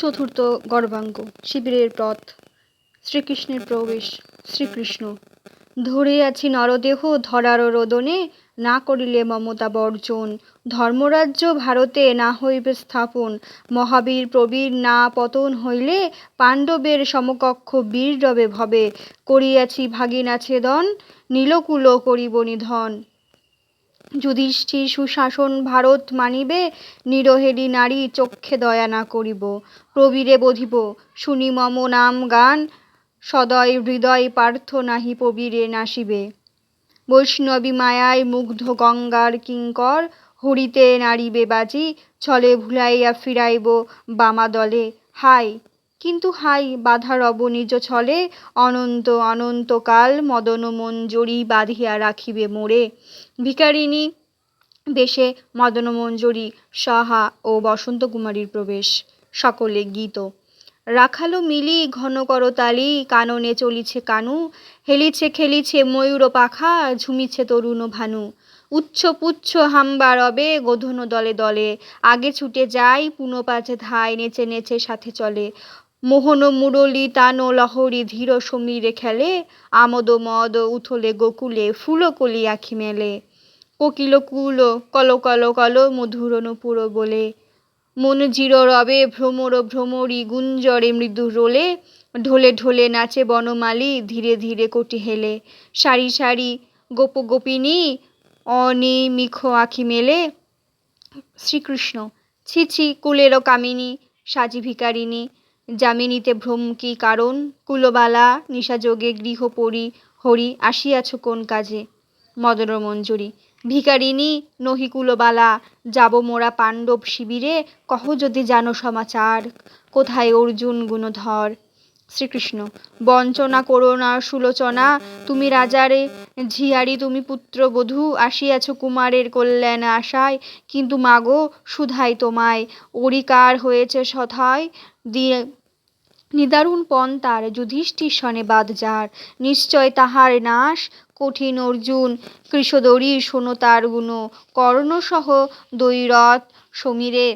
চতুর্থ গর্ভাঙ্গ শিবিরের পথ। শ্রীকৃষ্ণের প্রবেশ। শ্রীকৃষ্ণ: ধরে আছি নরদেহ ধরার রোদনে, না করিলে মমতা বর্জন। ধর্মরাজ্য ভারতে না হইবে স্থাপন, মহাবীর প্রবীর না পতন হইলে, পাণ্ডবের সমকক্ষ বীর রবে ভবে। করিয়াছি ভাগিনা ছেদন, নীলকুল করিব নিধন। যুধিষ্ঠির সুশাসন ভারত মানিবে, নিরহেরি নারী চক্ষে দয়া না করিব। প্রবীরে বধিব শুনি মম নাম গান, সদয় হৃদয় পার্থ নাহি প্রবীরে নাসিবে। বৈষ্ণবী মায়ায় মুগ্ধ গঙ্গার কিঙ্কর, হরিতে নাড়িবে বাজি, ছলে ভুলাইয়া ফিরাইব বামাদলে। হাই কিন্তু হাই বাধা রব নিজ ছলে, অনন্ত অনন্তকাল মদন মঞ্জরি বাঁধিয়া রাখিবে মোরে। ভিকারিণী বেশে মদন মঞ্জরি সাহা ও বসন্ত কুমারীর প্রবেশ। সকলে গীত। রাখালো মিলি ঘন করতালি, কাননে চলিছে কানু, হেলিছে খেলিছে ময়ূর পাখা, ঝুমিছে তরুণ ভানু। উচ্চ পুচ্ছ হাম্বা রবে গোধন দলে দলে, আগে ছুটে যায় পুনপাছে ধায়, নেচে নেচে সাথে চলে। মোহন মুরলী তান লহরী ধীর সমীরে খেলে, আমোদ মদ উথলে গোকুলে ফুলকলি আখি মেলে। কোকিল কুল কল কল কল মধুর নূপুর বলে, মন জির রবে ভ্রমর ভ্রমরী গুঞ্জরে মৃদু রোলে। ঢোলে ঢোলে নাচে বনমালী ধীরে ধীরে কোটি হেলে, সারি সারি গোপ গোপিনী অনিমিষ আখি মেলে। শ্রীকৃষ্ণ: ছি ছি কুলের কামিনী সাজি ভিকারিণী, যামিনীতে ভ্রম কি কারণ, কুলবালা নিশাযোগে গৃহপরি হরি, আসিয়াছ কোন কাজে। মদন মঞ্জরি: ভিকারিণী নহি কুলবালা, যাব মোরা পাণ্ডব শিবিরে, কহ যদি জানো সমাচার, কোথায় অর্জুন গুণধর। শ্রীকৃষ্ণ: বঞ্চনা করো না সুলোচনা, তুমি রাজারে ঝিয়ারি তুমি পুত্রবধূ, আসিয়াছ কুমারের কল্যাণ আশায়, কিন্তু মাগো সুধাই তোমায়, অরিকার হয়েছে সথায় দিয়ে। নিদারুণ পণ তার যুধিষ্ঠির সনে বাদ যার, নিশ্চয় তাহার নাশ কঠিন অর্জুন। কৃষদরি শোনো তার গুণ, কর্ণ সহ দৈরথ সমীরে।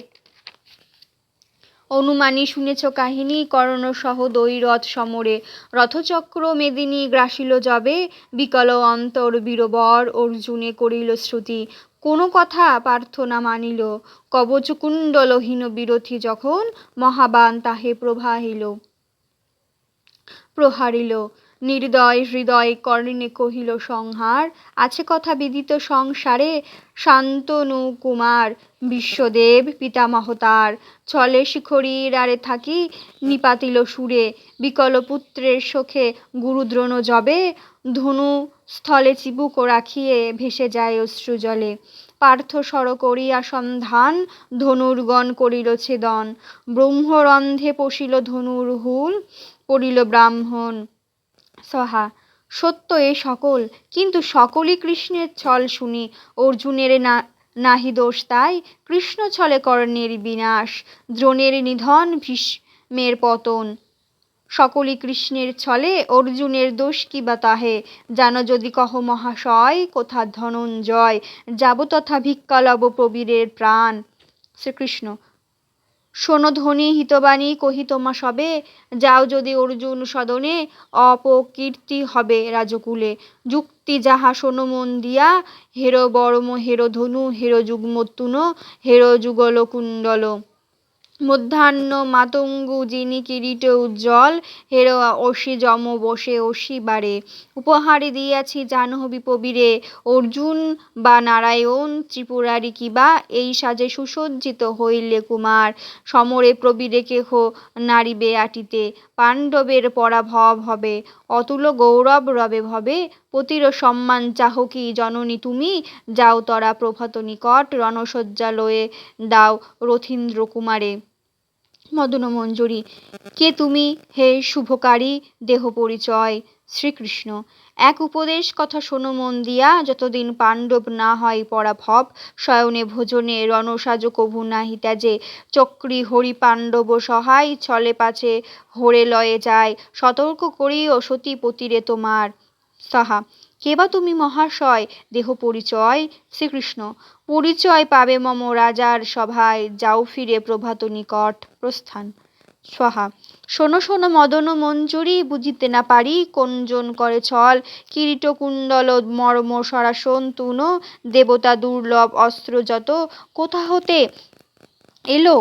অনুমানী শুনেছ কাহিনী, কর্ণ সহ দৈরথ সমরে। রথচক্র মেদিনী গ্রাসিল যবে, বিকল অন্তর বীরবর অর্জুনে করিল শ্রুতি। কোন কথা পার্থ না মানিল, কবচ কুণ্ডলহীন বিরথী যখন, মহাবাণ তাহে প্রহারিল। নির্দয় হৃদয় কর্ণে কহিল সংহার, আছে কথা বিদিত সংসারে। শান্তনু কুমার বিশ্বদেব পিতামহ তার, ছলে শিখরীর আরে থাকি নিপাতিল সুরে। বিকল পুত্রের শোকে গুরুদ্রোণ যবে, ধনু স্থলে চিবুক রাখিয়ে ভেসে যায় অশ্রু জলে। পার্থ শর করিয়া সন্ধান, ধনুর্গণ করিল ছেদন। ব্রহ্মরন্ধ্রে পশিল ধনুর হুল, পড়িল ব্রাহ্মণ সহা। সত্য এ সকল, কিন্তু সকলই কৃষ্ণের ছল শুনি, অর্জুনের নাহি দোষ তাই, কৃষ্ণ ছলে কর্ণের বিনাশ, দ্রোণের নিধন ভীষ্মের পতন। সকলই কৃষ্ণের ছলে, অর্জুনের দোষ কি বা তাহে, জানো যদি কহ মহাশয়, কোথা ধনঞ্জয়, যাব তথা ভিক্ষা লব প্রবীরের প্রাণ। শ্রীকৃষ্ণ: শোনো ধ্বনি হিতবাণী কহি তোমা সবে, যাও যদি অর্জুন সদনে, অপকীর্তি হবে রাজকুলে। যুক্তি যাহা শোনো মন দিয়া, হেরো বর্ম হেরো ধনু হেরো যুগ্মোত্তুন, হেরো যুগল কুণ্ডল। মধ্যাহ্ন মাতঙ্গু যিনি কিরীট উজ্জ্বল, হেরো অসি যম বসে অসি বারে। উপহারে দিয়াছি জাহ্নবী প্রবীরে, অর্জুন বা নারায়ণ ত্রিপুরারি কিবা, এই সাজে সুসজ্জিত হইলে কুমার। সমরে প্রবীরে কেহ নারিবে আটিতে, পাণ্ডবের পরাভব হবে, অতুল গৌরব রবে ভবে। পতির সম্মান চাহ কি জননী তুমি, যাও তরা প্রভাত নিকট, রণশয্যা লয়ে দাও রথীন্দ্র কুমারে। মদন মঞ্জরি: কে তুমি হে শুভকারী, দেহ পরিচয়। শ্রীকৃষ্ণ: এক উপদেশ কথা শোনো মন দিয়া, যতদিন পাণ্ডব না হয় পরাভব, শয়নে ভোজনে রণসাজ কভু নাহি ত্যাজে। চক্রী হরি পাণ্ডব সহায়, ছলে পাছে হরে লয়ে যায়, সতর্ক করিও সতী পতিরে তোমার। সাহা: কে বা তুমি মহাশয়, দেহ পরিচয়। শ্রীকৃষ্ণ: পরিচয় পাবে মম রাজার সভায়, যাও ফিরে প্রভাত নিকট। প্রস্থান। স্বাহা। শোনো শোনো মদন মঞ্জুরি, বুঝিতে না পারি কোনজন করে ছল, কিরীট কুণ্ডল মর্ম সরাসন তুন, দেবতা দুর্লভ অস্ত্র যত, কোথা হতে এলো?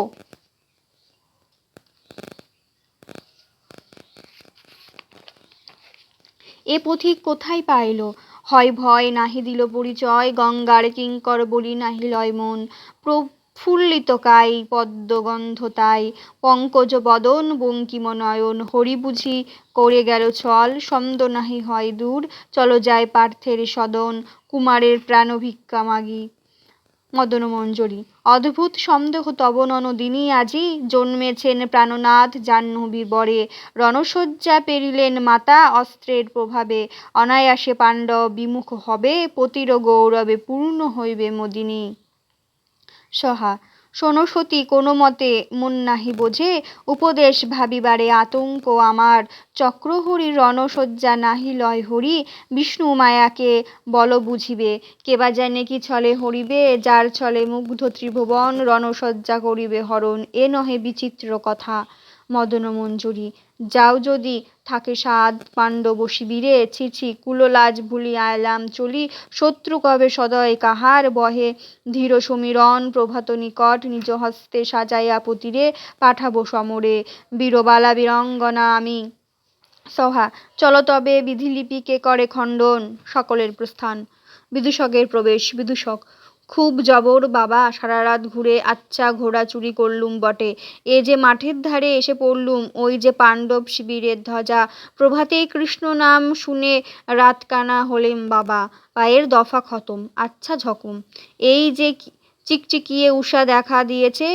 এ পথিক কোথায় পাইল? হয় ভয় নাহি দিল পরিচয়, গঙ্গার কিঙ্কর বলি নাহি লয় মন, প্রফুল্লিত কাই পদ্মগন্ধ তাই, পঙ্কজ বদন বঙ্কিম নয়ন, হরি বুঝি করে গেল ছল, ছন্দ নাহি হয় দূর, চলো যায় পার্থের সদন, কুমারের প্রাণ ভিক্ষা মাগি। মদন মঞ্জরি। অদ্ভুত সন্দেহ তব ননদিনী আজি, জন্মেছেন প্রাণনাথ জাহ্নবীর বরে, রণশয্যা পেরিলেন মাতা অস্ত্রের প্রভাবে, অনায়াসে পাণ্ডব বিমুখ হবে, পতির গৌরবে পূর্ণ হইবে মদিনী। সহা। শোনো সতী, কোনো মতে মন নাহি বোঝে, উপদেশ ভাবিবারে আতঙ্ক আমার, চক্রহরি রণশয্যা নাহি লয় হরি, বিষ্ণু মায়াকে বল বুঝিবে, কেবা জানে কি ছলে হরিবে, যার ছলে মুগ্ধ ত্রিভুবন, রণশয্যা করিবে হরণ, এ নহে বিচিত্র কথা। মদন মঞ্জুরি। যাও যদি থাকে সাধ পাণ্ডব শিবিরে, ছি ছি কুললাজ ভুলিয়া এলাম চলি, শত্রু কবে সদয় কাহার বহে, ধীর সমীরণ প্রভাত নিকট, নিজ হস্তে সাজাইয়া পতিরে পাঠাবো সমরে, বীরবালা বীরাঙ্গনা আমি। সহা। চলো তবে বিধিলিপিকে করে খণ্ডন, সকলের প্রস্থান। বিদূষকের প্রবেশ। বিদূষক। খুব জবর বাবা, সারা রাত ঘুরে আচ্ছা ঘোড়া চুরি করলুম বটে, এ যে মাঠের ধারে এসে পড়লুম, ওই যে পাণ্ডব শিবিরের ধ্বজা, প্রভাতেই কৃষ্ণ নাম শুনে রাত কানা হলেম বাবা, পায়ের দফা খতম, আচ্ছা ঝকম, এই যে চিকচিকিয়ে উষা দেখা দিয়েছে,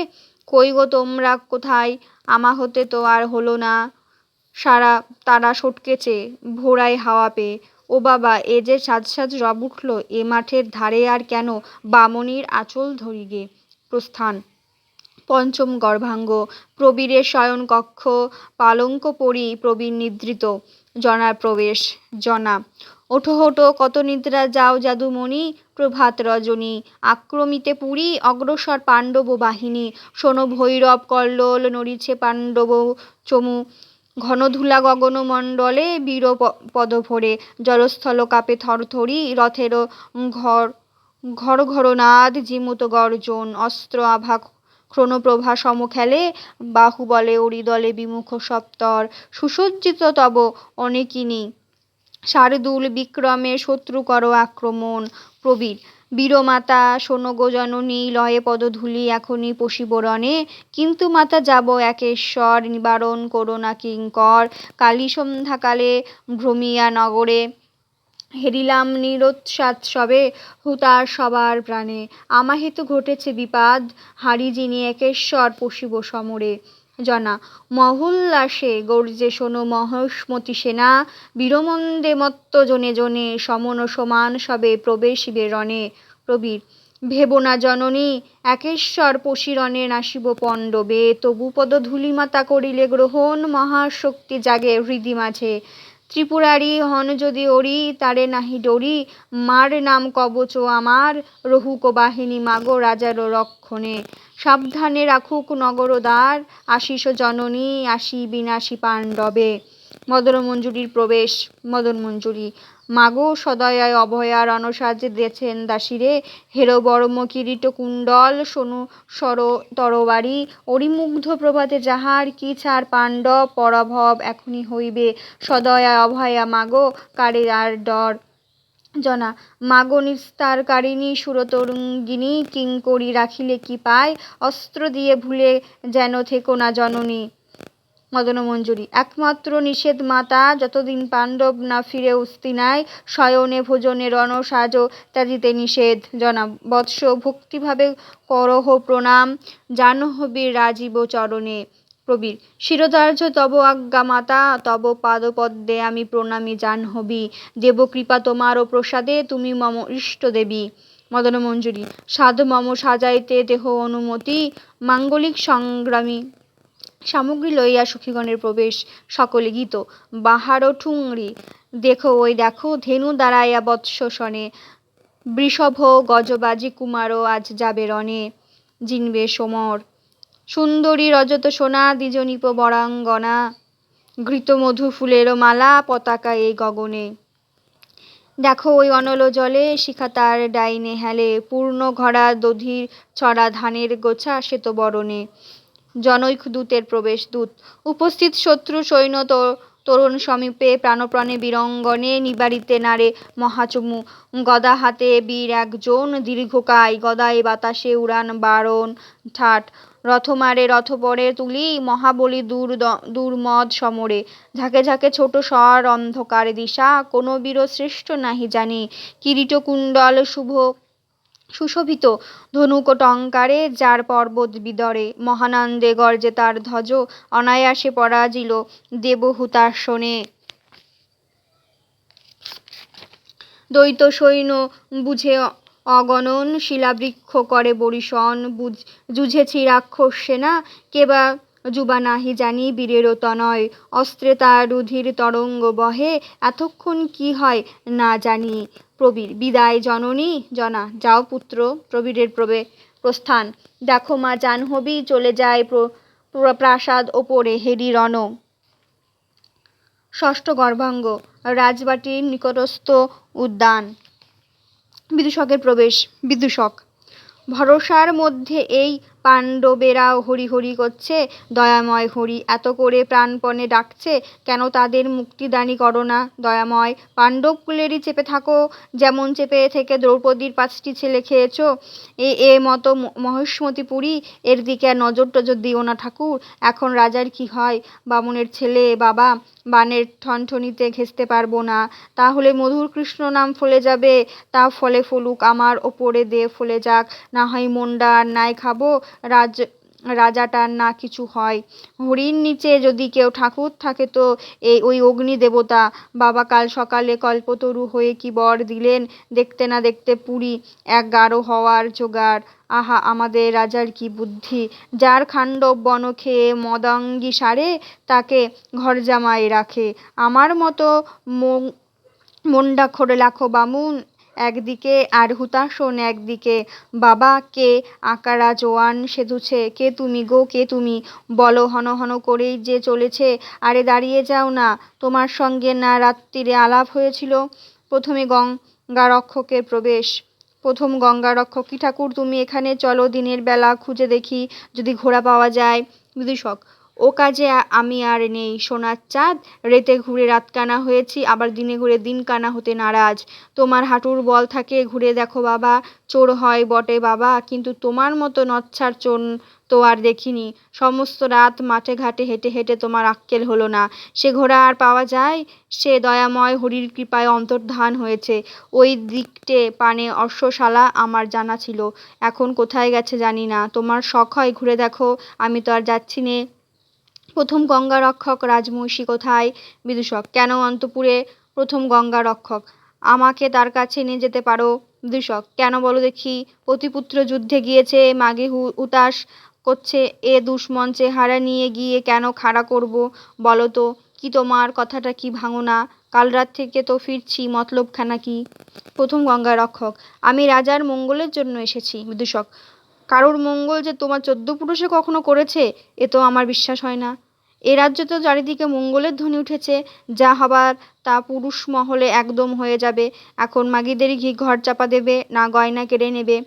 কই গো তোমরা কোথায়, আমা হতে তো আর হলো না, সারা তারা সটকেছে ভোরায় হাওয়া পেয়ে, ও বাবা এ যে সাজ সাজ রব উঠল, এ মাঠের ধারে আর কেন, বামনির আঁচল ধরি গে। প্রস্থান। পঞ্চম গর্ভাঙ্গ। প্রবীরের শয়ন কক্ষ, পালঙ্ক পরি প্রবীর নিদ্রিত, জনার প্রবেশ। জনা। ওঠো ওঠো কত নিদ্রা যাও যাদুমণি, প্রভাত রজনী, আক্রমিতে পুরী, অগ্রসর পাণ্ডব বাহিনী, শোনো ভৈরব কল্লোল নড়িছে পাণ্ডব চমু, ঘনধূলা গগন মণ্ডলে বীর পদ ভরে, জলস্থল কাপে থরথরি, রথের ঘর ঘর ঘর নাদ জিমুত গর্জন, অস্ত্র আভা ক্রণপ্রভা সম খেলে, বাহুবলে অরিদলে বিমুখ সপ্তর, সুসজ্জিত তব অনেকিনী, শার্দুল বিক্রমে শত্রু কর আক্রমণ। প্রবীর। বীরমাতা শোনো গো জননী, লয়ে পদধূলি এখনই পশিব রণে, কিন্তু মাতা যাব একেশ্বর, নিবারণ করো না কিঙ্কর, কালী সন্ধ্যাকালে ভ্রমিয়া নগরে, হেরিলাম নিরোৎসাত সবে, হুতার সবার প্রাণে, আমাহিত ঘটেছে বিপাদ, হারি যিনি একেশ্বর পশিব সমরে। জনা। মহোল্লাসে গর্জে শোনো মহিষ্মতী সেনা, বীরমন্দে মত্ত জনে জনে, সমন সমান সবে প্রবেশিবে রণে। প্রবীর। ভেবো না জননী, একেশ্বর পশিরণে নাসিব পণ্ডবে, তবু পদধূলি মাতা করিলে গ্রহণ, মহাশক্তি জাগে হৃদি মাঝে, ত্রিপুরারি হন যদি ওরি, তারে নাহি ডরি, মার নাম কবচ আমার, রহুক বাহিনী মাগো রাজার রক্ষণে, সাবধানে রাখুক নগর দ্বার, আশিস জননী আসি বিনাশী পাণ্ডবে। মদন মঞ্জুরির প্রবেশ। মদন মঞ্জুরি। মাগো সদয়ায় অভয়া, রণসাজে দিয়েছেন দাসীরে, হেরো বর্ম কিরীট কুণ্ডল, সোনু সর তরবারি, অরিমুগ্ধ প্রভাতে যাহার কি ছাড়, পাণ্ডব পরাভব এখনই হইবে, সদয়া অভয়া মাগো কারে আর ডর। জনা। মাগো নিস্তারকারিণী সুরতরঙ্গিনী, কিঙ্করী রাখিলে কি পায়, অস্ত্র দিয়ে ভুলে যেন থেকো না জননী। মদন মঞ্জুরি। একমাত্র নিষেধ মাতা, যতদিন পাণ্ডব না ফিরে হস্তিনায়, শয়নে ভোজনে রণসাজ ত্যাজিতে নিষেধ। জনাব। বৎস ভক্তিভাবে করহ প্রণাম, জাহ্নবীর রাজীব চরণে। প্রবীর। শিরোধার্য তব আজ্ঞা মাতা, তব পাদপদ্মে আমি প্রণামী জাহ্নবী, দেব কৃপা তোমার প্রসাদে, তুমি মম ইষ্ট দেবী। মদন মঞ্জুরি। সাধু মম সাজাইতে দেহ অনুমতি, মাঙ্গলিক সংগ্রামী সামগ্রী লইয়া সখীগণের প্রবেশ। সকলে গীত। বাহার ঠুংরি, দেখো ওই দেখো ধেনু দাঁড়াইয়া বৎস শনে, বৃষভ গজবাজি কুমারও আজ যাবে রণে, জিনবে সমর। সুন্দরী রজত সোনা দ্বিজনীপ বরাঙ্গনা, ঘৃত মধু ফুলেরও মালা পতাকা এই গগনে। দেখো ওই অনল জলে শিখা তার ডাইনে হেলে, পূর্ণ ঘরা দধির ছড়া ধানের গোছা শ্বেত বরণে। জনৈক দূতের প্রবেশ। দূত উপস্থিত শত্রু সৈন্য তরুণ সমীপে, প্রাণপ্রাণে বীরঙ্গনে নিবারিতে নারে মহাচমু। গদা হাতে বীর একজন, দীর্ঘকায় গদায় বাতাসে উড়ান বারণ ঠাট। রথমারে রথ পরে তুলি, মহাবলী দুর্মদ সমরে। ঝাঁকে ঝাঁকে ছোট স্বর অন্ধকার দিশা, কোন বীর শ্রেষ্ঠ নাহি জানি। কিরীট কুণ্ডল শুভ সুশোভিত, ধনুক টঙ্কারে যার পর্বত বিদরে। মহানন্দে গর্জে তার ধ্বজ, অনায়াসে পরাজিল দেবহুতাসনে। দ্বৈত সৈন্য বুঝে অগণন, শিলাবৃক্ষ করে বরিশন। যুঝেছি রাক্ষস সেনা, কেবা যুবা নাহি জানি বীরেরও তনয়। অস্ত্রে তার রুধির তরঙ্গ বহে, এতক্ষণ কি হয় না জানি। প্রবীর বিদায় জননী জনা, যাও পুত্র। প্রবীরের প্রস্থান। দেখো মা জাহ্নবী চলে যায় প্রাসাদ ওপরে হেরি রণ। ষষ্ঠ গর্ভাঙ্গ। রাজবাটির নিকটস্থ উদ্যান। বিদূষকের প্রবেশ। বিদূষক ভরসার মধ্যে এই পাণ্ডবেরা হরি হরি করছে। দয়াময় হরি এত করে প্রাণপণে ডাকছে, কেন তাদের মুক্তিদানী করো না দয়াময়। পাণ্ডব কুলেরই চেপে থাকো, যেমন চেপে থেকে দ্রৌপদীর 5টি ছেলে খেয়েছ। এ মতো মহিষ্মতি পুরী, এর দিকে আর নজর টজর দিও না ঠাকুর। এখন রাজার কি হয়? বামুনের ছেলে বাবা, বানের ঠনঠনিতে ঘেঁষতে পারবো না, তাহলে মধুর কৃষ্ণ নাম ফলে যাবে। তা ফলে ফলুক, আমার ওপরে দে ফলে যাক, না হয় মন্ডা আর নাই খাবো, রাজাটার না কিছু হয়। হরির নিচে যদি কেউ ঠাকুর থাকে তো ওই অগ্নি দেবতা। বাবা কাল সকালে কল্পতরু হয়ে কি বর দিলেন, দেখতে না দেখতে পুরী এক গারো হওয়ার জোগাড়। আহা, আমাদের রাজার কি বুদ্ধি! যার খাণ্ডব বন খেয়ে মদাঙ্গী সারে, তাকে ঘর জামাই রাখে। আমার মতো মন্ডাখোর লাখো বামুন একদিকে আর হুতাশন একদিকে। বাবা কে আকারা জোয়ান সেধুছে, কে তুমি গো, কে তুমি? বলো, হন হন করেই যে চলেছে। আরে দাঁড়িয়ে যাও না, তোমার সঙ্গে না রাত্রিরে আলাপ হয়েছিল? প্রথমে গঙ্গারক্ষকের প্রবেশ। প্রথম গঙ্গারক্ষক। কি ঠাকুর, তুমি এখানে চলো, দিনের বেলা খুঁজে দেখি যদি ঘোড়া পাওয়া যায়। বিদূষক ও কাজে আমি আর নেই সোনার চাঁদ। রেতে ঘুরে রাত কানা হয়েছি, আবার দিনে ঘুরে দিন কানা হতে নারাজ। তোমার হাঁটুর বল থাকে, ঘুরে দেখো বাবা। চোর হয় বটে বাবা, কিন্তু তোমার মতো নচ্ছার চোর তো আর দেখিনি। সমস্ত রাত মাঠে ঘাটে হেঁটে হেঁটে তোমার আক্কেল হলো না। সে ঘোড়া আর পাওয়া যায়? সে দয়াময় হরির কৃপায় অন্তর্ধান হয়েছে। ওই দিকটে পানে অশ্বশালা আমার জানা ছিল, এখন কোথায় গেছে জানি না। তোমার শখ হয় ঘুরে দেখো, আমি তো আর যাচ্ছি নে। প্রথম গঙ্গারক্ষক। রাজমহিষী কোথায়? বিদূষক কেন, অন্তপুরে। প্রথম গঙ্গারক্ষক। আমাকে তার কাছে নিয়ে যেতে পারো। বিদূষক কেন বলো দেখি? পতিপুত্র যুদ্ধে গিয়েছে, মাগে উতাস করছে, এ দুষ্মন চেহারা নিয়ে গিয়ে কেন খাড়া করব বলো তো? কি তোমার কথাটা কি ভাঙো না? কাল রাত থেকে তো ফিরছি, মতলবখানা কি? প্রথম গঙ্গারক্ষক। আমি রাজার মঙ্গলের জন্য এসেছি। বিদূষক কারোর মঙ্গল যে তোমার 14 পুরুষে কখনো করেছে, এ তো আমার বিশ্বাস হয় না। এ রাজ্যে তো চারিদিকে মঙ্গলের ধ্বনি উঠেছে, যা হবার তা পুরুষ মহলে একদম হয়ে যাবে। এখন মাগিদেরই ঘি ঘর চাপা দেবে, না গয়না কেড়ে নেবে।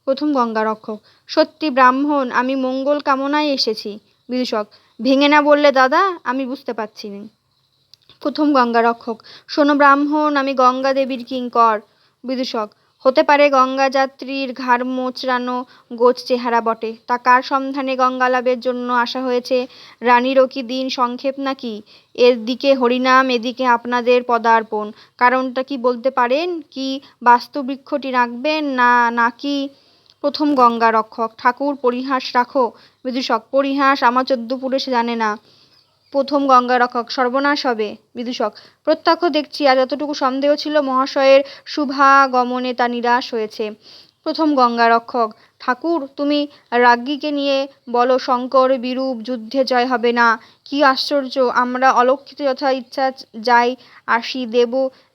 প্রথম গঙ্গারক্ষক। সত্যি ব্রাহ্মণ, আমি মঙ্গল কামনায় এসেছি। বিদূষক ভেঙে না বললে দাদা, আমি বুঝতে পারছি না। প্রথম গঙ্গারক্ষক। শোনো ব্রাহ্মণ, আমি গঙ্গা দেবীর কিঙ্কর। বিদূষক হতে পারে গঙ্গা যাত্রীর ঘাড় মোচড়ানো গোছ চেহারা বটে, তা কার সন্ধানে গঙ্গা লাভের জন্য আসা হয়েছে? রানীরও কি দিন সংক্ষেপ নাকি? এদিকে হরিনাম, এদিকে আপনাদের পদার্পণ, কারণটা কি বলতে পারেন? কি বাস্তুবৃক্ষটি রাখবেন না নাকি? প্রথম গঙ্গারক্ষক। ঠাকুর পরিহাস রাখো। বিদূষক পরিহাস আমার 14 পুরুষে জানে না। প্রথম গঙ্গারক্ষক। সর্বনাশ হবে। বিদূষক প্রত্যক্ষ দেখছি, আর যতটুকু সন্দেহ ছিল মহাশয়ের শুভাগমনে তা নিরাশ হয়েছে। প্রথম গঙ্গারক্ষক। ঠাকুর, তুমি রাজ্ঞীকে নিয়ে বলো শঙ্কর বিরূপ যুদ্ধে জয় হবে না। কি আশ্চর্য, আমরা অলক্ষিত যথা ইচ্ছা যাই আসি,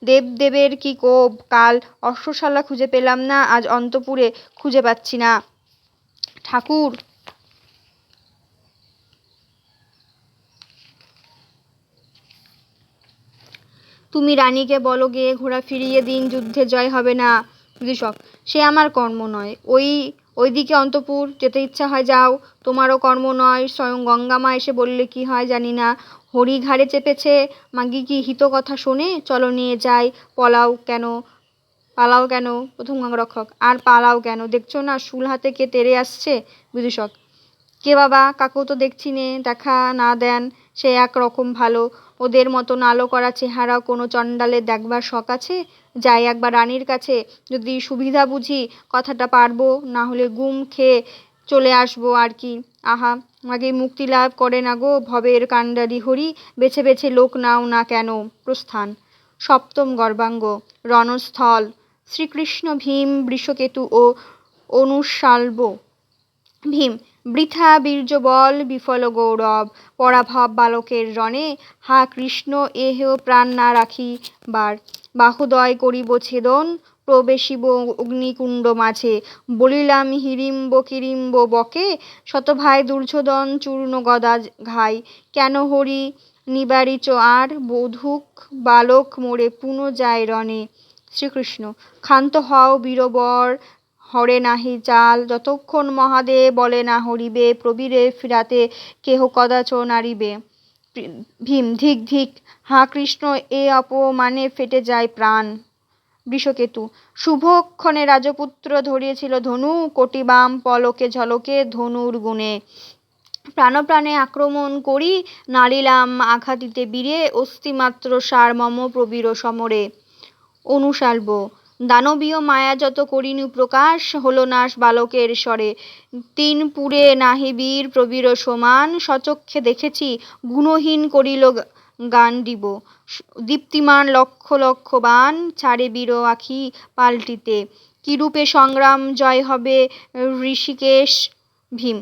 দেবদেবের কি কোপ! কাল অশ্বশালা খুঁজে পেলাম না, আজ অন্তপুরে খুঁজে পাচ্ছি না। ঠাকুর তুমি রানীকে বলো গে ঘোড়া ফিরিয়ে দিন, যুদ্ধে জয় হবে না। বিদূষক: সে আমার কর্ম নয়। ওইদিকে অন্তঃপুর যেতে ইচ্ছা হয় যাও, তোমারও কর্ম নয়। স্বয়ং গঙ্গামা এসে বললে কি হয় জানি না। হরি ঘাড়ে চেপেছে, মাগি কি হিত কথা শোনে? চলো নিয়ে যাই। পালাও কেন? প্রথম গঙ্গারক্ষক: আর পালাও কেন? দেখছো না শুল হাতে কে তেড়ে আসছে? বিদূষক: কে বাবা? কাকেও তো দেখছি নে, দেখা না দেন সে এক রকম ভালো। ওদের মতন আলো করা চেহারা কোনো চণ্ডালের দেখবার শখ আছে? যাই একবার রানীর কাছে, যদি সুবিধা বুঝি কথাটা পারবো, না হলে গুম খেয়ে চলে আসবো আর কি। আহা, আগে মুক্তি লাভ করে না গো ভবের কাণ্ডারি হরি, বেছে বেছে লোক নাও না কেন? প্রস্থান। সপ্তম গর্বাঙ্গ রণস্থল। শ্রীকৃষ্ণ, ভীম, বৃষকেতু ও অনুশাল্ব। ভীম: বৃথা বীর্য বল, বিফল গৌরব, পরাভব বালকের রণে। হা কৃষ্ণ, এ হেও প্রাণ না রাখিবার, বাহুদয় করিব ছেদন, প্রবেশিব অগ্নিকুণ্ড মাঝে, বলিলাম হিড়িম্ব কিরিম্ব বকে, শতভাই দুর্যোধন চূর্ণ গদা ঘাই, কেন হরি নিবারিচ আর, বধূক বালক মোরে পুন যায় রণে। শ্রীকৃষ্ণ: ক্ষান্ত হও বীরবর, হরে নাহি চাল, যতক্ষণ মহাদেব বলে না হরিবে, প্রবীরে ফিরাতে কেহ কদাচ নারিবে। ভীম: ধিক ধিক, হা কৃষ্ণ, এ অপমানে ফেটে যায় প্রাণ। বৃষকেতু: শুভক্ষণে রাজপুত্র ধরিয়েছিল ধনু, কোটি বাম পলকে ঝলকে ধনুর গুণে, প্রাণপ্রাণে আক্রমণ করি, নারিলাম আঘাত দিতে বীরে, অস্থিমাত্র সার মম প্রবীর সমরে। অনুশাল্ব: দানবীয় মায়া যত করিনু প্রকাশ, হলো নাশ বালকের স্বরে, তিন পুরে নাহি বীর প্রবীর সমান, সচক্ষে দেখেছি গুণহীন করিল গান্ডীব, দীপ্তিমান লক্ষ লক্ষ বাণ, ছাড়ে বীর আখি পাল্টিতে, কিরূপে সংগ্রাম জয় হবে ঋষিকেশ। ভীম: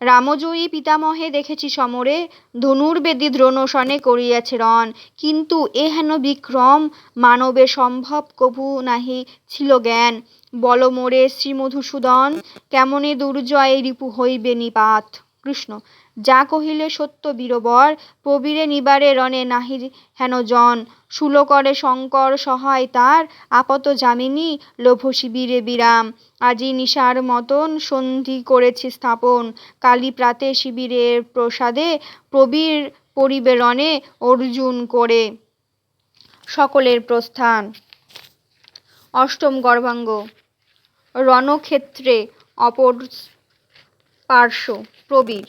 রামজয়ী পিতামহে দেখেছি সমরে, ধনুর্বেদী দ্রোণ সনে করিয়াছে রণ, কিন্তু এ হেন বিক্রম মানবে সম্ভব কভু নাহি ছিল জ্ঞান, বল মোরে শ্রীমধুসূদন, কেমনে দুর্জয় রিপু হইবে নিপাত। কৃষ্ণ: যা কহিলে সত্য বীরবর, প্রবীরে নিবারে রণে নাহি হেন জন, শূল করে শঙ্কর সহায় তার, আপত যামিনী লোভ শিবিরে বিরাম, আজি নিশার মতন সন্ধি করেছি স্থাপন, কালী প্রাতে শিবিরের প্রসাদে, প্রবীর পরিবে রণে অর্জুন করে। সকলের প্রস্থান। অষ্টম গর্বাঙ্গ রণক্ষেত্রে অপর পার্শ্ব। প্রবীর: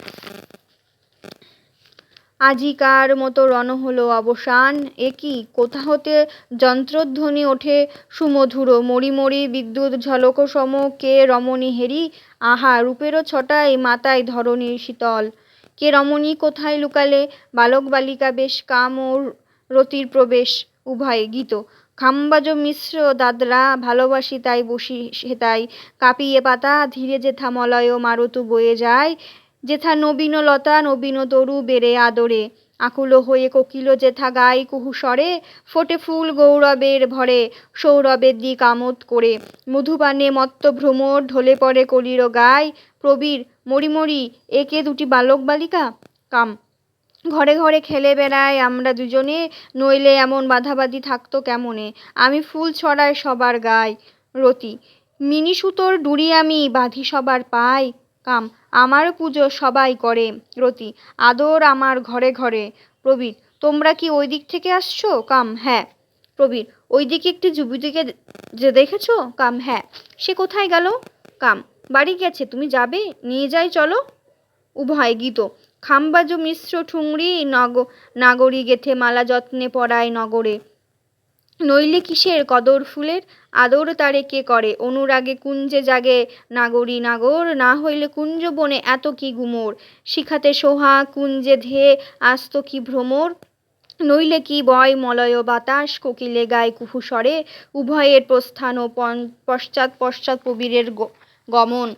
আজিকার মতো রণ হলো অবসান, এ কি কোথা হতে যন্ত্রধ্বনি ওঠে সুমধুর, মরি মরি বিদ্যুৎ ঝলক সম, কে রমণী হেরি, আহা রূপেরও ছটায় মাতায় ধরণীর শীতল, কে রমণী কোথায় লুকালে, বালক বালিকা বেশ, কাম ও রতির প্রবেশ উভয়ে। গীত: খাম্বাজ মিশ্র দাদরা, ভালোবাসি তাই বসি হেতাই, কাঁপিয়ে পাতা ধীরে যেথা মলয় মারুতু বয়ে যায়, যেথা নবীন লতা নবীন তরু বেড়ে আদরে, আকুল হয়ে কোকিল যেথা গায় কুহু স্বরে, ফোটে ফুল গৌরবের ভরে, সৌরভের দিক আমোদ করে, মধুপানে মত্ত ভ্রমর ঢলে পড়ে কলির গায়। প্রবীর: মরি মরি, একে দুটি বালক বালিকা? কাম: ঘরে ঘরে খেলে বেড়াই আমরা দুজনে, নইলে এমন বাঁধাবাঁধি থাকতো কেমনে, আমি ফুল ছড়াই সবার গায়। রতি: মিনিসুতোর ডুরি আমি বাঁধি সবার পায়। কাম: আমার পুজো সবাই করে। রতি: আদর আমার ঘরে ঘরে। প্রবীর: তোমরা কি ওই দিক থেকে আসছো? কাম: হ্যাঁ। প্রবীর: ওই দিকে একটি যুবতীকে যে দেখেছো? কাম: হ্যাঁ। সে কোথায় গেল? কাম: বাড়ি গেছে, তুমি যাবে? নিয়ে যাই চলো। উভয়। গীত: খাম্বাজ মিশ্র ঠুংরি, নাগরী গেথে মালা যত্নে পরায় নগরে, নইলে কিসের কদর ফুলের, আদর তারে কে করে, অনুরাগে কুঞ্জে জাগে নাগরী নাগর, না হইলে কুঞ্জ বনে এত কি গুমর, শিখাতে সোহা কুঞ্জে ধেয়ে আসত কি ভ্রমর, নইলে কি বয় মলয় বাতাস, কোকিলে গায় কুহু স্বরে। উভয়ের প্রস্থান ও পশ্চাৎ পশ্চাৎ প্রবীরের গমন।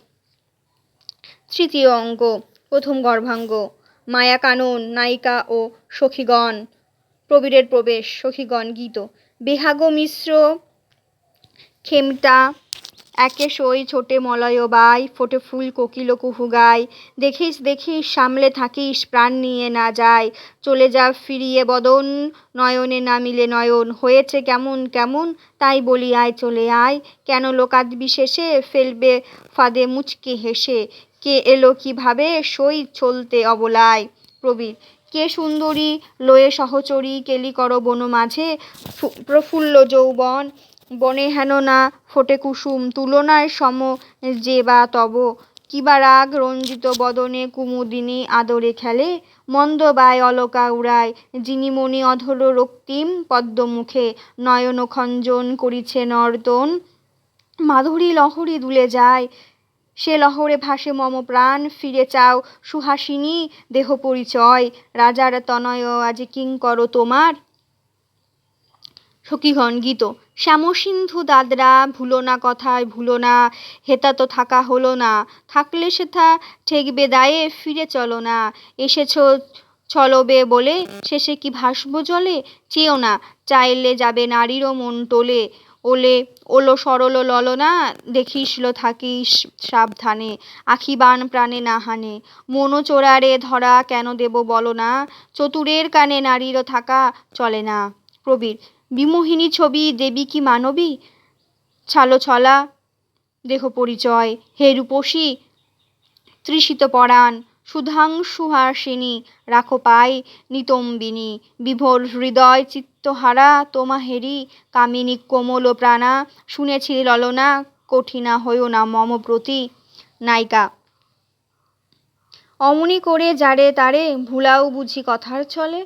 তৃতীয় অঙ্ক। প্রথম গর্ভাঙ্গ মায়া কানন, নায়িকা ও সখীগণ। প্রবীরের প্রবেশ। সখীগণ। গীত: বেহাগো মিশ্র খেমটা একে সই ছোটে মলয় বাই, ফোটে ফুল কোকিল কুহু গায়। দেখিস দেখিস সামলে থাকিস, প্রাণ নিয়ে না যায়। চলে যা ফিরিয়ে বদন, নয়নে না মিলে নয়ন। হয়েছে কেমন কেমন, তাই বলি আয় চলে আয়। কেন লোকাদ বিশেষে ফেলবে ফাঁদে মুচকি হেসে। কে এলো কিভাবে সই চলতে অবলায়। প্রবীর। কে সুন্দরী লয়ে সহচরী, কেলি কর বন মাঝে। প্রফুল্ল যৌবন, বনে হেন না ফোটে কুসুম। তুলনায় সম যে বা তব, কিবা রাগ রঞ্জিত বদনে কুমুদিনী আদরে খেলে। মন্দ বায় অলকা উড়ায়, যিনি মণি অধর রক্তিম পদ্মমুখে। নয়ন খঞ্জন করিছে নর্তন, মাধুরী লহরী দুলে যায়। সে লহরে ভাসে মম প্রাণ, ফিরে চাও সুহাসিনী দেহ পরিচয়। রাজার তনয় আজি কিঙ্কর তোমার। সখীগণ গীত। শ্যামসিন্ধু দাদরা, ভুলো না কথায় ভুলো না। হেতা তো থাকা হলো না, থাকলে সেথা ঠেকবে দায়ে। ফিরে চলো না, এসেছ চলবে বলে, শেষে কি ভাসবো জলে। চেয়েও না, চাইলে যাবে নারীরও মন তোলে। ওলে ওলো সরল ললনা, দেখিসলো থাকিস সাবধানে। আখি বাণ প্রাণে না হানে, মনো চোরারে ধরা কেন দেব বলো না। চতুরের কানে নারীরও থাকা চলে না। প্রবীর। বিমোহিনী ছবি দেবী কি মানবী, ছালো ছলা দেহ পরিচয়। হে রূপসী তৃষিত পরাণ, সুধাংশু হাসিনী রাখো পাই নিতম্বিনী। বিভোর হৃদয় চিত্তহারা তোমাহেরি, কামিনী কোমল প্রাণা। শুনেছি ললনা, কঠিনা হইও না মম প্রতি। নায়িকা। অমনি করে যারে তারে, ভুলাও বুঝি কথার ছলে।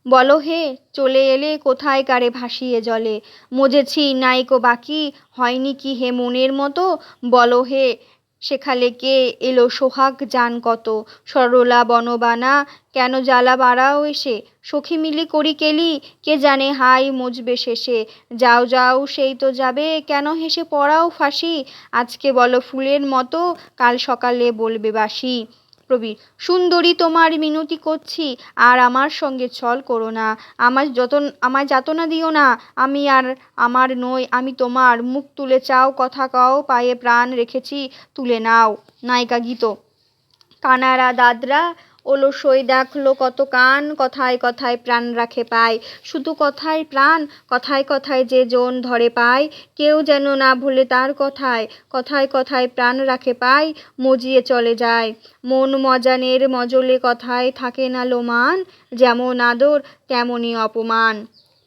বলো হে চলে এলে, কোথায় কারে ভাসিয়ে জলে। মজেছি নাইকো বাকি, হয়নি কি হে মনের মতো। বলো হে সেখালে কে এলো সোহাগ জান কত। সরলা বনবানা, কেন জ্বালা বাড়াও এসে। সখী মিলি করি কেলি, কে জানে হাই মজবে শেষে। যাও যাও সেই তো যাবে, কেন হেসে পড়াও ফাঁসি। আজকে বলো ফুলের মতো, কাল সকালে বলবে বাসি। প্রবীর। সুন্দরী তোমার মিনতি করছি, আর আমার সঙ্গে ছল করো না। আমায় যাতনা দিও না, আমি আর আমার নই আমি তোমার। মুখ তুলে চাও কথা কও, পায়ে প্রাণ রেখেছি তুলে নাও। নায়িকা গীত। কানারা দাদরা, অলসই ডাকলো কত কান। কথায় কথায় প্রাণ রাখে পায়, শুধু কথায় প্রাণ। কথায় কথায় যে জন ধরে পায়, কেউ যেন না ভুলে তার কথায়। কথায় কথায় প্রাণ রাখে পায়, মজিয়ে চলে যায়। মন মজানের মজলে কথায় থাকে না লোমান। যেমন আদর তেমনই অপমান।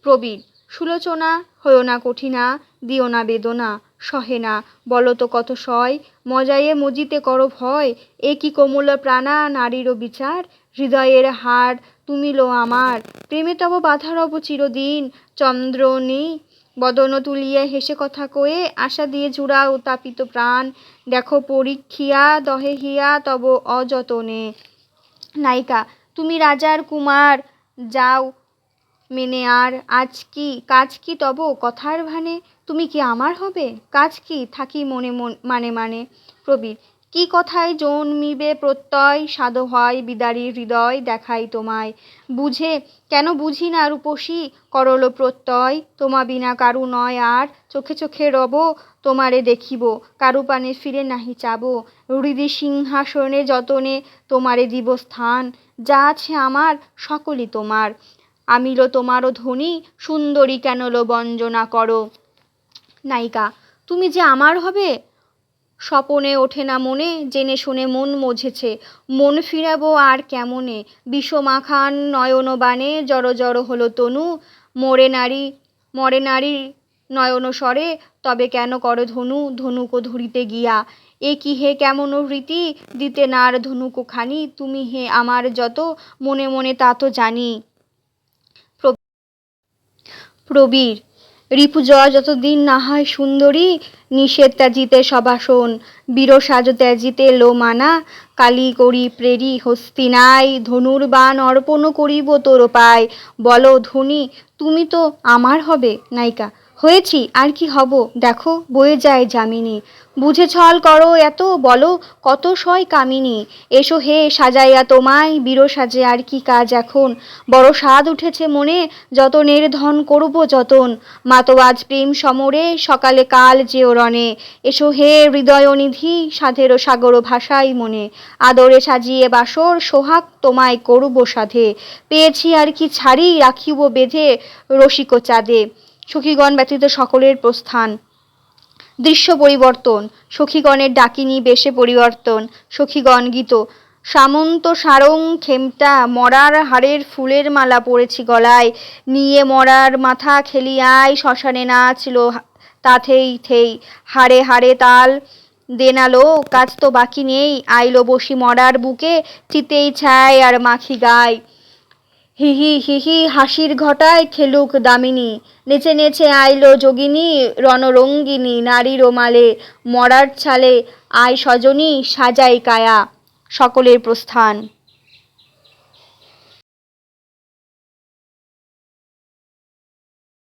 প্রবীর। সুলোচনা হয়ো না কঠিনা, দিও না বেদনা সহে না। বলো তো কত সয়, মজায়ে মজিতে করো ভয়। এ কি কোমল প্রাণা নারীরও বিচার। হৃদয়ের হার তুমি লো আমার, প্রেমে তব বাধা রব চিরদিন। চন্দ্রনী বদন তুলিয়া হেসে কথা কয়ে, আশা দিয়ে জুড়াও তাপিত প্রাণ। দেখো পরীক্ষিয়া দহে হিয়া তব অযতনে। নায়িকা। তুমি রাজার কুমার, যাও মেনে আর। আজ কি কাজ কি তব কথার ভানে, তুমি কি আমার হবে। কাজ কি থাকি মনে মানে মানে। প্রবীর। কি কথায় জন্মিবে প্রত্যয়, সাধো হয় বিদারী হৃদয় দেখাই তোমায়। বুঝে কেন বুঝি না রূপসী, করল প্রত্যয়। তোমা বিনা কারু নয় আর, চোখে চোখে রব তোমারে দেখিব। কারু পানে ফিরে নাহি চাব, হৃদি সিংহাসনে যতনে তোমারে দিব স্থান। যা আছে আমার সকলই তোমার, আমি লো তোমারও ধনী। সুন্দরী কেন লো বঞ্জনা করো। নায়িকা। তুমি যে আমার হবে, স্বপনে ওঠে না মনে। জেনে শুনে মন মজেছে, মন ফিরাবো আর কেমনে। বিষমাখান নয়ন বানে, জড় জড় হলো তনু। মরে নারী নয়ন স্বরে, তবে কেন করো ধনু। ধনুকো ধরিতে গিয়া, এ কি হে কেমন রীতি। দিতে নার ধনুকো খানি, তুমি হে আমার যত। মনে মনে তা তো জানি। প্রবীর। রিপুজয়া যতদিন না হয় সুন্দরী, নিষেধ ত্যাজিতে সবাসন। বীরসাজ ত্যাজিতে লো মানা, কালী করি প্রেরি হস্তিনায়। ধনুর্বাণ অর্পণ করিব তোর পায়, বলো ধনী তুমি তো আমার হবে। নায়িকা। হয়েছি আর কি হব, দেখো বয়ে যায় যামিনী। বুঝে ছল করো এত, বলো কত সয় কামিনী। এসো হে সাজাইয়া তোমায় বীর সাজে, আর কি কাজ এখন। বড় স্বাদ উঠেছে মনে, যতনের ধন করব যতন। মাতোয়াজ প্রেম সমরে, সকালে কাল যেও রণে। এসো হে হৃদয়নিধি, সাধেরও সাগর ভাষাই মনে। আদরে সাজিয়ে বাসর, সোহাগ তোমায় করব সাধে। পেয়েছি আর কি ছাড়ি, রাখিব বেঁধে রসিক চাঁদে। সখীগণ ব্যতীত সকলের প্রস্থান। দৃশ্য পরিবর্তন, সখীগণের ডাকিনী বেশে পরিবর্তন। সখীগণ গীত, সামন্ত সারং খেমটা, মরার হাড়ের ফুলের মালা পড়েছি গলায়। নিয়ে মরার মাথা খেলিয়াই, শ্মশানে নাচলো তা থেই থেই। হাড়ে হাড়ে তাল দেনালো, কাজ তো বাকি নেই। আইলো বসি মরার বুকে, চিতেই ছায় আর মাখি গায়। হিহি হিহি হাসির ঘটায় খেলুক দামিনী, নেচে নেচে আইলো যোগিনী, রণরঙ্গিনী নারীর মালে। মরার ছালে আয় সজনী, সাজাই কায়া। সকলের প্রস্থান।